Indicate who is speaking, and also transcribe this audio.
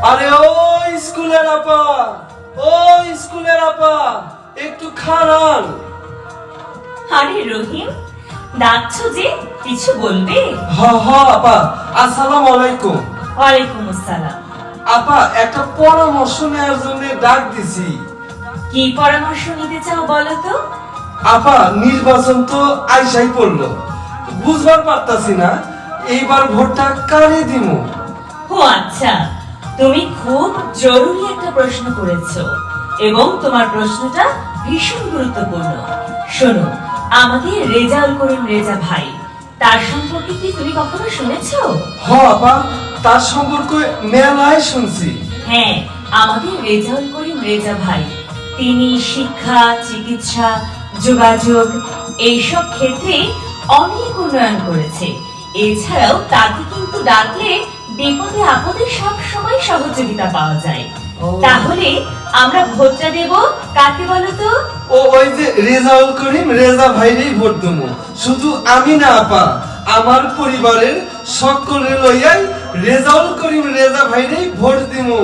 Speaker 1: আরে ও স্কুলের আপা, ও স্কুলের আপা, একটু খাড়ান।
Speaker 2: আরে রহিম, ডাকছো যে, কিছু বলবে?
Speaker 1: হ হ আপা, আসসালামু আলাইকুম।
Speaker 2: ওয়ালাইকুম আসসালাম।
Speaker 1: আপা, একটা পরামর্শ নেওয়ার জন্য ডাক দিছি।
Speaker 2: কি পরামর্শ নিতে চাও বলো তো?
Speaker 1: আপা, নির্বাচন তো আইসাই পড়লো, বুঝবার পারতাছি না এইবার ভোটটা কারে দিমু।
Speaker 2: ও আচ্ছা, তুমি খুব জরুরি একটা প্রশ্ন করেছো এবং তোমার প্রশ্নটা ভীষণ গুরুত্বপূর্ণ। শোনো, আমাদের রেজাউল করিম রেজা ভাই, তার সম্পর্কে কি তুমি কখনো শুনেছো?
Speaker 1: হ আপা, তার সম্পর্কে মেলায় শুনছি।
Speaker 2: হ্যাঁ, আমাদের রেজাউল করিম রেজা ভাই, তিনি শিক্ষা, চিকিৎসা, যোগাযোগ এইসব ক্ষেত্রে অনেক উন্নয়ন করেছে। এছাড়াও তাকে কিন্তু ডাকলে বিপদে আপদে সব সময় সহযোগিতা পাওয়া যায়।
Speaker 1: ও।
Speaker 2: তাহলে আমরা ভোটটা দেব কাকে বলো তো?
Speaker 1: ওই যে রেজাউল করিম রেজা ভাইরেই ভোট দেবো। শুধু আমি না আপা, আমার পরিবারের সকলে লইয়াই রেজাউল করিম রেজা ভাইরেই ভোট দিমু।